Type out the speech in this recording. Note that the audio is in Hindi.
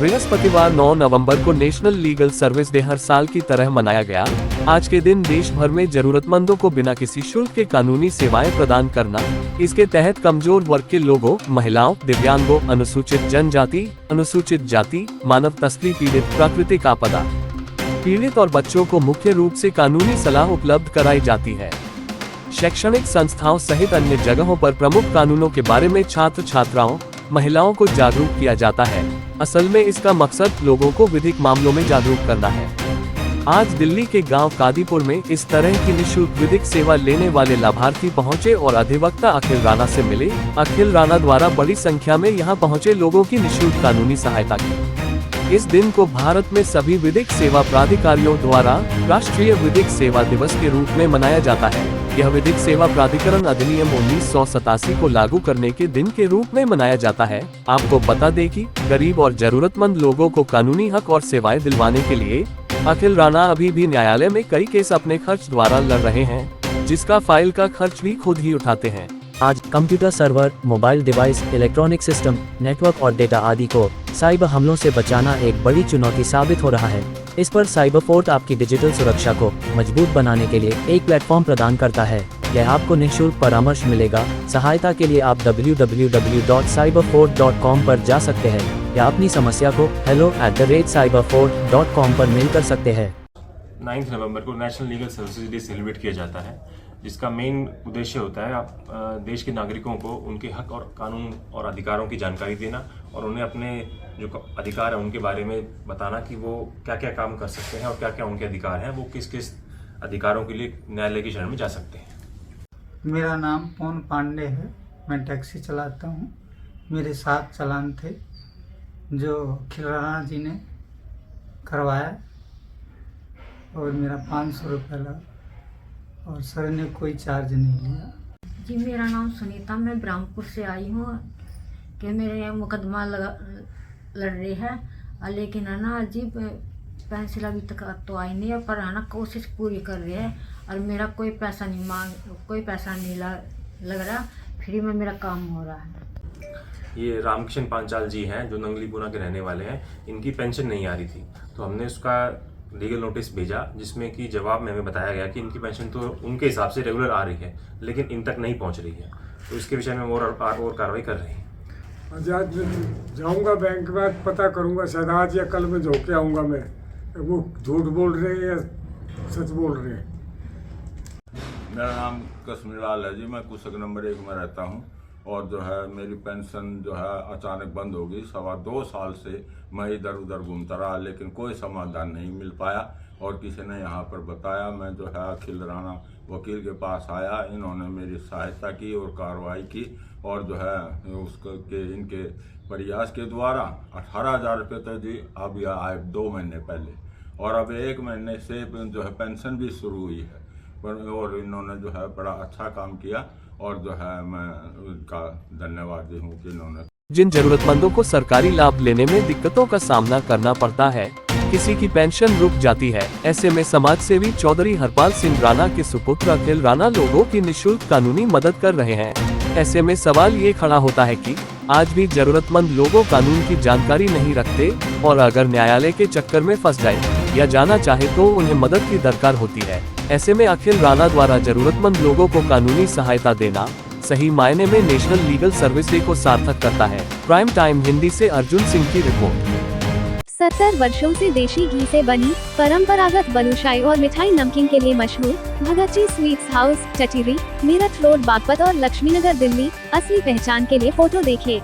बृहस्पतिवार 9 नवंबर को नेशनल लीगल सर्विस डे हर साल की तरह मनाया गया। आज के दिन देश भर में जरूरतमंदों को बिना किसी शुल्क के कानूनी सेवाएं प्रदान करना, इसके तहत कमजोर वर्ग के लोगों, महिलाओं, दिव्यांगों, अनुसूचित जनजाति, अनुसूचित जाति, मानव तस्करी पीड़ित, प्राकृतिक आपदा पीड़ित और बच्चों को मुख्य रूप से कानूनी सलाह उपलब्ध कराई जाती है। शैक्षणिक संस्थाओं सहित अन्य जगहों पर प्रमुख कानूनों के बारे में छात्र छात्राओं, महिलाओं को जागरूक किया जाता है। असल में इसका मकसद लोगों को विधिक मामलों में जागरूक करना है। आज दिल्ली के गांव कादीपुर में इस तरह की निःशुल्क विधिक सेवा लेने वाले लाभार्थी पहुंचे और अधिवक्ता अखिल राणा से मिले। अखिल राणा द्वारा बड़ी संख्या में यहां पहुंचे लोगों की निःशुल्क कानूनी सहायता की। इस दिन को भारत में सभी विधिक सेवा प्राधिकारियों द्वारा राष्ट्रीय विधिक सेवा दिवस के रूप में मनाया जाता है। यह विधिक सेवा प्राधिकरण अधिनियम 1987 को लागू करने के दिन के रूप में मनाया जाता है। आपको बता दें कि गरीब और जरूरतमंद लोगों को कानूनी हक और सेवाएं दिलवाने के लिए अखिल राणा अभी भी न्यायालय में कई केस अपने खर्च द्वारा लड़ रहे हैं, जिसका फाइल का खर्च भी खुद ही उठाते हैं। आज computer server, mobile device, electronic system, network और डेटा आदि को साइबर हमलों से बचाना एक बड़ी चुनौती साबित हो रहा है। इस पर साइबर फोर्ट आपकी डिजिटल सुरक्षा को मजबूत बनाने के लिए एक प्लेटफॉर्म प्रदान करता है। यह आपको निःशुल्क परामर्श मिलेगा। सहायता के लिए आप www.cyberfort.com पर जा सकते हैं या अपनी समस्या को hello@cyberfort.com पर मेल कर सकते हैं। 9 नवंबर को national legal services day celebrate किया जाता है, जिसका मेन उद्देश्य होता है आप देश के नागरिकों को उनके हक और कानून और अधिकारों की जानकारी देना और उन्हें अपने जो अधिकार है उनके बारे में बताना कि वो क्या क्या काम कर सकते हैं और क्या क्या उनके अधिकार हैं, वो किस किस अधिकारों के लिए न्यायालय की शरण में जा सकते हैं। मेरा नाम पवन पांडे है, मैं टैक्सी चलाता हूँ। मेरे 7 चालान थे जो अखिल राणा जी ने करवाया और मेरा 500 रुपये लगा और सर ने कोई चार्ज नहीं लिया। जी मेरा नाम सुनीता, मैं ब्रह्मपुर से आई हूँ कि मेरे मुकदमा लड़ रही है, लेकिन है ना अजीब पेंसिल अभी तक तो आई नहीं है, पर है ना कोशिश पूरी कर रही है और मेरा कोई पैसा नहीं लग रहा, फ्री में मेरा काम हो रहा है। ये रामकिशन पांचाल जी हैं जो नंगलीपुरा के रहने वाले हैं। इनकी पेंशन नहीं आ रही थी, तो हमने उसका लीगल नोटिस भेजा, जिसमें कि जवाब में हमें बताया गया कि इनकी पेंशन तो उनके हिसाब से रेगुलर आ रही है, लेकिन इन तक नहीं पहुंच रही है। तो इसके विषय में और कार्रवाई कर रहे हैं। आज जाऊंगा बैंक में, पता करूंगा, शायद आज या कल में झोंक के आऊंगा मैं, वो झूठ बोल रहे हैं या सच बोल रहे हैं। मेरा नाम कश्मीर लाल है जी, मैं कुशक नंबर 1 में रहता हूँ और जो है मेरी पेंशन जो है अचानक बंद हो गई। 2.25 साल से मैं इधर उधर घूमता रहा, लेकिन कोई समाधान नहीं मिल पाया और किसी ने यहाँ पर बताया। मैं जो है अखिल राणा वकील के पास आया, इन्होंने मेरी सहायता की और कार्रवाई की और जो है इनके प्रयास के द्वारा 18,000 रुपये तो जी अब यह आए 2 महीने पहले और अब 1 महीने से जो है पेंशन भी शुरू हुई है। और इन्होंने जो है बड़ा अच्छा काम किया और जो है मैं उनका धन्यवादी हूँ कि इन्होंने। जिन जरूरतमंदों को सरकारी लाभ लेने में दिक्कतों का सामना करना पड़ता है, किसी की पेंशन रुक जाती है, ऐसे में समाज सेवी चौधरी हरपाल सिंह राणा के सुपुत्र अखिल राणा लोगों की निःशुल्क कानूनी मदद कर रहे हैं। ऐसे में सवाल ये खड़ा होता है कि आज भी जरूरतमंद लोगों कानून की जानकारी नहीं रखते और अगर न्यायालय के चक्कर में फंस जाए या जाना चाहे तो उन्हें मदद की दरकार होती है। ऐसे में अखिल राणा द्वारा जरूरतमंद लोगों को कानूनी सहायता देना सही मायने में नेशनल लीगल सर्विस डे को सार्थक करता है। प्राइम टाइम हिंदी से अर्जुन सिंह की रिपोर्ट। 70 वर्षों से देशी घी से बनी परंपरागत बलूशाही और मिठाई नमकीन के लिए मशहूर Bhagat ji sweets house, Chachiri, Meerut road, Baghpat और लक्ष्मीनगर, दिल्ली। असली पहचान के लिए फोटो देखिए।